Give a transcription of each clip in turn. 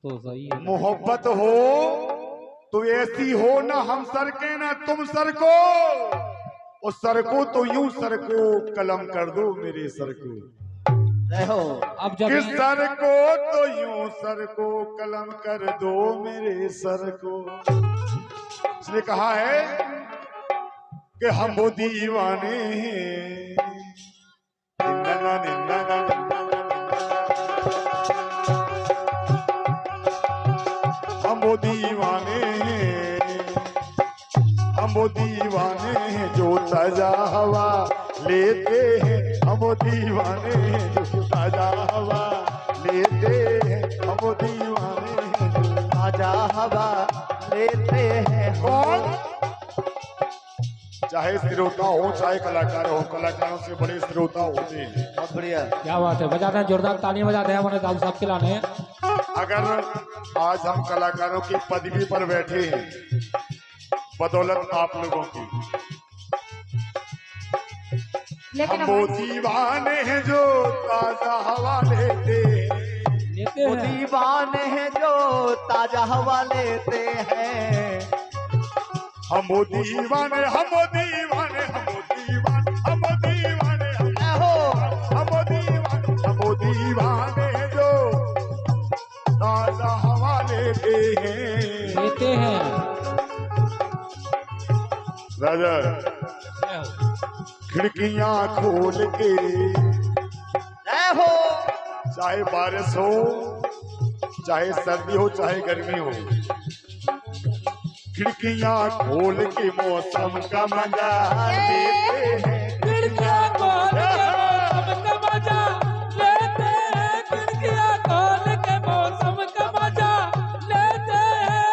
तो सही है। मोहब्बत हो तो ऐसी हो ना हम सर के ना तुम सर को, और सर को तो यूं सर को कलम कर दो मेरे सर को। अब जब किस सर को तो यूं सर को कलम कर दो मेरे सर को। इसने कहा है कि हम वो दीवाने हैं, हम वो दीवाने हैं, हम वो दीवाने हैं जो ताजा हवा लेते हैं, हम वो दीवाने हैं जो ताजा हवा लेते हैं, हम वो दीवाने हैं जो ताजा हवा लेते हैं। कौन? चाहे श्रोता हो चाहे कलाकार हो, कलाकारों से बड़े श्रोता होते हैं। बहुत बढ़िया, क्या बात है, बजाते हैं जोरदार तालियां बजाते हैं हमारे दाऊ साहब के लाने। अगर आज हम कलाकारों की पदवी पर बैठे हैं बदौलत आप लोगों की, लेकिन हम वो दीवाने हैं जो ताजा हवा लेते हैं, वो दीवाने हैं जो ताजा हवा लेते हैं। हम वो दीवाने, हम वो दीवाने, हम वो दीवाने, हम वो दीवाने, हम वो दीवाने, हम वो दीवाने जो ताजा हवा लेते हैं। राजा खिड़कियां खोल के, हो चाहे बारिश हो चाहे सर्दी हो चाहे गर्मी हो, खिड़कियां खोल के मौसम का मजा लेते हैं। खिड़कियां खोल के मौसम का मजा लेते हैं, खिड़कियां खोल के मौसम का मजा लेते हैं।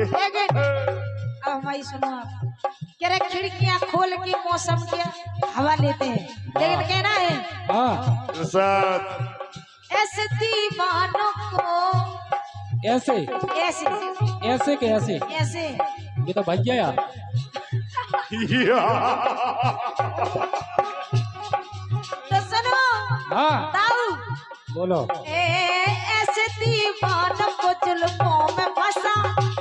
लेकिन अब हमारी सुनो, आप कह रहे खिड़कियां खोल के मौसम की हवा लेते हैं, लेकिन कहना है हाँ ऐसे दीवानों को ऐसे ऐसे ऐसे के ऐसे, ऐसे ये तो भैया यार। तो सुनो हाँ ताऊ, बोलो। ऐसे दीवानों को जुल्फों में फंसा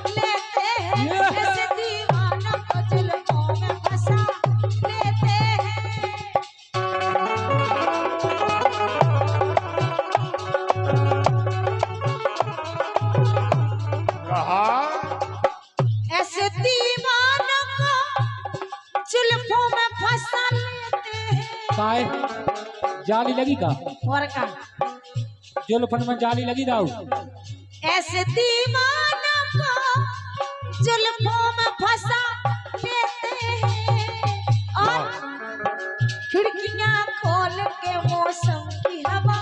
लेते हैं, ऐसे दीवानों को जुल्फों में फंसा लेते हैं। कहा ऐसे दीवानों को जुल्फों में फंसा लेते हैं। काय जाली लगी का, और का जुल्फन में जाली लगी दाऊ। ऐसे दीवानों को जुल्फों में फंसा लेते हैं, और खिड़कियां खोल के मौसम की हवा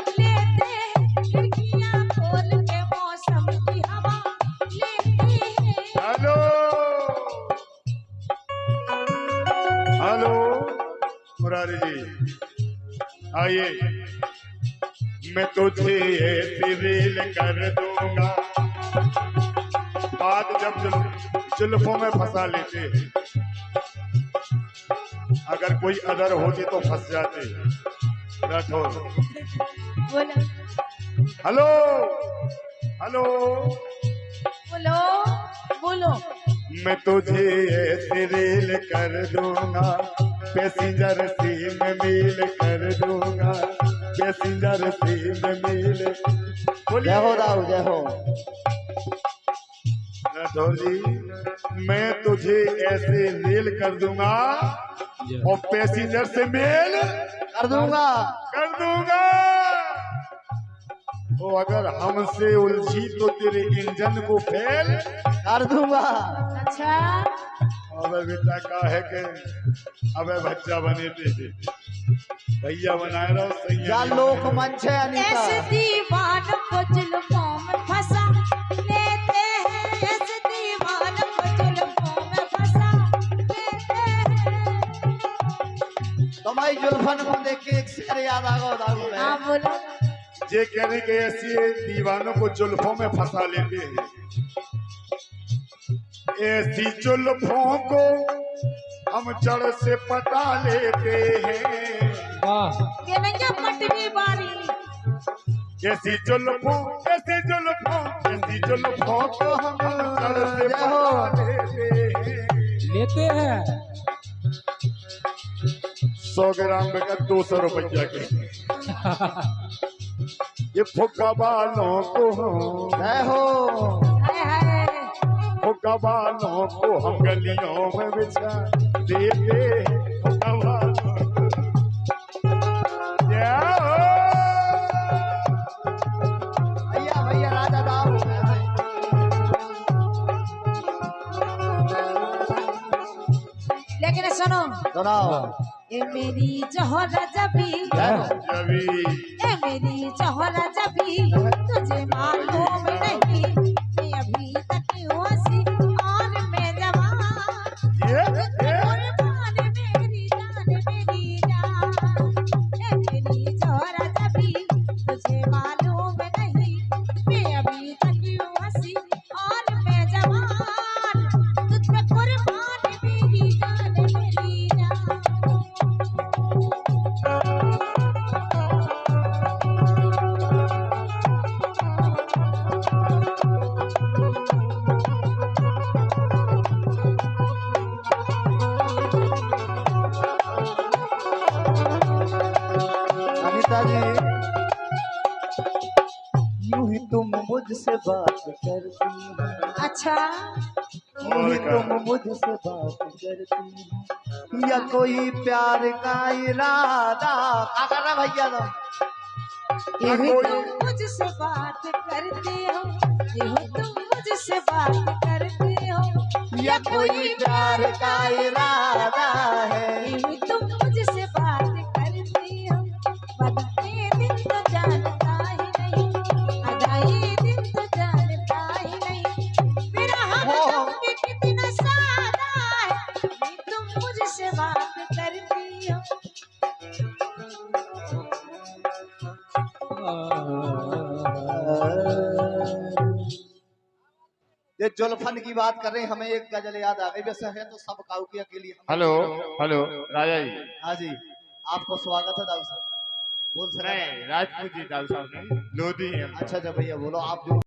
लेते हैं, खिड़कियां खोल के मौसम की हवा लेते हैं। हेलो हेलो मुरारी जी आइए, मैं तुझे ऐसी रेल कर दूंगा। बात जब जुल्फों में फंसा लेते हैं, अगर कोई अदर होती तो फंस जाते। राठौर बोलो हेलो हेलो, बोलो बोलो, मैं तुझे ऐसी रेल कर दूंगा, पैसेंजर सी में मेल कर दूंगा, पैसेंजर सी में मेल। जय हो दाऊ, जय हो। राठौर जी मैं तुझे ऐसे रेल कर दूंगा और पैसेंजर से मेल कर दूंगा, कर दूंगा। तो अगर हमसे उलझी तो तेरे इंजन को फेल कर दूंगा। अच्छा अबे बेटा का है के अबे बच्चा बने थे भैया बनाए रहो सही क्या लोक मंच है अनीता। ऐसे दीवानों को जुल्फों में फंसा लेते हैं, ऐसे दीवानों को जुल्फों में फंसा लेते हैं। तुम्हारी जुल्फन को देख के एक शेर याद आ गया दाऊ। हाँ बोलो। ये कहने के ऐसी दीवानों को जुल्फों में फंसा लेते हैं, ऐसी जुल्फों को हम जड़ से पटा लेते हैं। वाह के नैया पटवी बारी कैसी जुल्फों कैसी जुल्फों कैसी जुल्फों को हम जड़ से पटा लेते हैं। लेते हैं 100 ग्राम का 200 रुपया के ये फुका बालों को जय हो। हाय हाय फुका बालों को हम गलियों में बिछा देते हैं। फुका बालों को क्या हो? भैया भैया राजा दाऊ लेकिन सुनो सुनाओ। ए मेरी जोहरा जबी जबी ए मेरी जोहरा जबी तुझे मालूम नहीं मैं अभी तक हूँ हंसी और मैं जवान ये कुर्बान मेरी जान ए मेरी जोहरा जबी तुझे मालूम नहीं मैं अभी तक हूँ हंसी और मैं जवान तुझ पे कुर्बान मेरी जान अनिता जी, यूं ही तुम मुझसे बात करती हो, अच्छा यूं ही तुम मुझसे बात करती हो, या कोई प्यार का इरादा। क्या कर रहा भैया तुम? यही तुम मुझसे बात करते हो यही तुम मुझसे बात करते हो या कोई प्यार का इरादा है। यही तुम मुझसे बात करते हो बदले दिन तो जानता ही नहीं अदाई दिन तो जानता ही नहीं मेरा हम भी कितना सादा है यही तुम मुझसे बात करती हो ये जुल्फन की बात कर रहे हैं, हमें एक गजल याद आ गई। वैसे है तो सब काऊ की अकेली। हेलो हेलो राजा जी। हाँ जी, आपको स्वागत है दाऊ साहब। बोल सकते हैं? नहीं राजपूत जी दाऊ साहब ने लोधी हैं। अच्छा अच्छा भैया बोलो आप जो